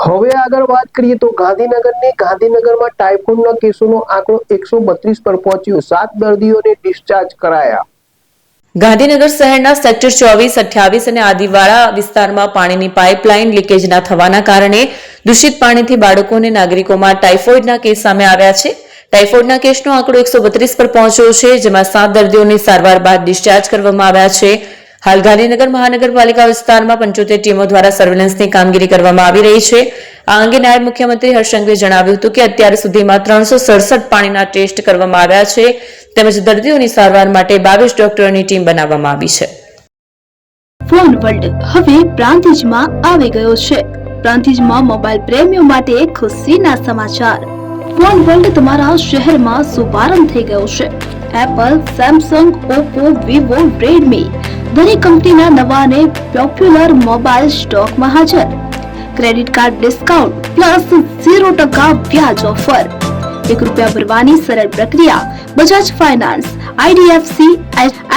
હવે આગળ વાત કરીએ તો ગાંધીનગરમાં ટાઇફોઇડના કેસોનો આંકડો 132 પર પહોંચ્યો. 7 દર્દીઓને ડિસ્ચાર્જ કરાયા. ગાંધીનગર શહેરના સેક્ટર 24, 28 અને આદિવાડા વિસ્તારમાં પાણીની પાઇપલાઇન લીકેજના થવાના કારણે દૂષિત પાણીથી બાળકો અને નાગરિકોમાં ટાઇફોઇડના કેસ સામે આવ્યા છે. ટાઇફોઇડના કેસનો આંકડો 132 પર પહોંચ્યો છે, જેમાં 7 દર્દીઓને સારવાર બાદ ડિસ્ચાર્જ કરવામાં આવ્યા છે. હાલ ગાંધીનગર મહાનગરપાલિકા વિસ્તારમાં 75 ટીમો દ્વારા સર્વેલન્સની કામગીરી કરવામાં આવી રહી છે. આ અંગે નાયબ મુખ્યમંત્રી હર્ષ સંઘવીએ જણાવ્યું હતું કે અત્યાર સુધીમાં 367 પાણીના ટેસ્ટ કરવામાં આવ્યા છે, તેમજ દર્દીઓની સારવાર માટે 22 ડોક્ટરોની ટીમ બનાવવામાં આવી છે. ફોન વર્લ્ડ હવે પ્રાંતિજમાં આવી ગયો છે. પ્રાંતિજમાં મોબાઈલ પ્રેમીઓ માટે ખુશીના સમાચાર. ફોન વર્લ્ડ તમારા શહેરમાં શુભારંભ થઈ ગયો છે. Apple, Samsung, Oppo, Vivo, Redmi દરેક કંપનીના નવા અને પોપ્યુલર મોબાઈલ સ્ટોકમાં હાજર. ક્રેડિટ કાર્ડ ડિસ્કાઉન્ટ પ્લસ 0% વ્યાજ ઓફર. ₹1 ભરવાની સરળ પ્રક્રિયા. Bajaj finance, IDFC,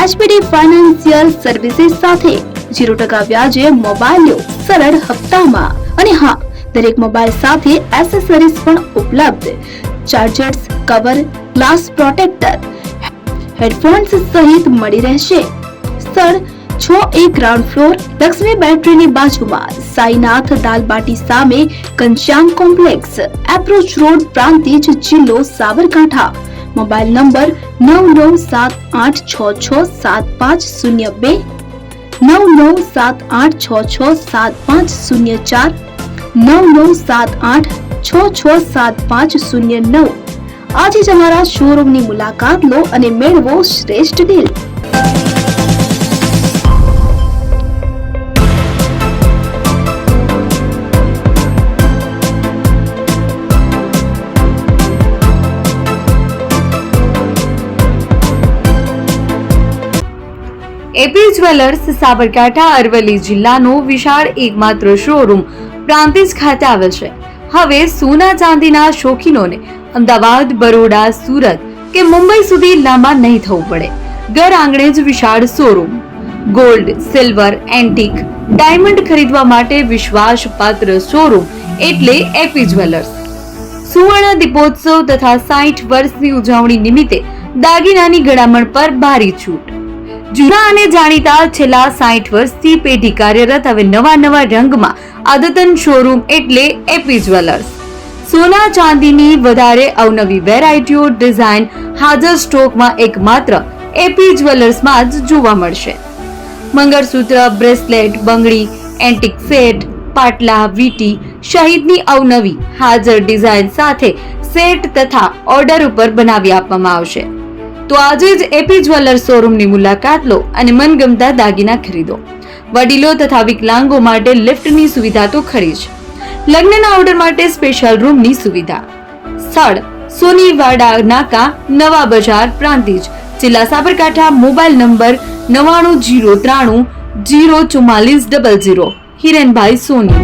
HPD financial services સાથે 0% વ્યાજે મોબાઈલ લો સરળ હપ્તામાં. અને હા, દરેક મોબાઈલ સાથે એસેસરીઝ પણ ઉપલબ્ધ. Chargers, cover, glass protractor, headphones સહિત મળી રહેશે. સ્થળ 6A ગ્રાઉન્ડ ફ્લોર, લક્ષ્મી બેટરીની બાજુમાં, સાઈનાથ દાલબાટી સામે, Ghanshyam complex, approach road, Prantij, જિલ્લો સાબરકાંઠા. Mobile number 9978667502, 9978667504, 9978667509. આજે જ અમારા શોરૂમની મુલાકાત લો અને મેળવો શ્રેષ્ઠ deal. AP jewellers Sabarkantha Aravalli જિલ્લાનો વિશાળ એકમાત્ર શોરૂમ પ્રાંતિજ ખાતે આવેલ છે. હવે સોના ચાંદીના શોખીનોને અમદાવાદ, બરોડા, સુરત કે મુંબઈ સુધી લાંબા નહીં થવું પડે. ઘર આંગણે જ વિશાળ showroom. Gold, silver, antique, diamond ખરીદવા માટે વિશ્વાસપાત્ર શોરૂમ એટલે એપી જ્વેલર્સ. સુવર્ણ દીપોત્સવ તથા 60 વર્ષની ઉજવણી નિમિત્તે દાગીનાની ગળામણ પર ભારી છૂટ. જૂના અને જાણીતા છેલ્લા 60 વર્ષથી પેઢી કાર્યરત હવે નવા રંગમાં અદ્યતન શોરૂમ એટલે એપી જ્વેલર્સ. સોના ચાંદીની વધારે અવનવી વેરાયટીઓ, ડિઝાઇન હાજર સ્ટોકમાં એકમાત્ર એપી જ્વેલર્સમાં જ જોવા મળશે. મંગળસૂત્ર, બ્રેસલેટ, બંગડી, એન્ટિક સેટ, પાટલા, વીટી સહિતની અવનવી હાજર ડિઝાઇન સાથે સેટ તથા ઓર્ડર ઉપર બનાવી આપવામાં આવશે. તો આજે જ એપી જ્વેલર્સ શોરૂમની મુલાકાત લો અને મનગમતા દાગીના ખરીદો. વડીલો તથા વિકલાંગો માટે લિફ્ટની સુવિધા તો ખરી જ. લગ્નના ઓર્ડર માટે સ્પેશિયલ રૂમની સુવિધા. સ્થળ સોનીવાડા નાકા, નવા બજાર, પ્રાંતિજ, જિલ્લા સાબરકાંઠા. Mobile number 9903304400. હિરેનભાઈ સોની.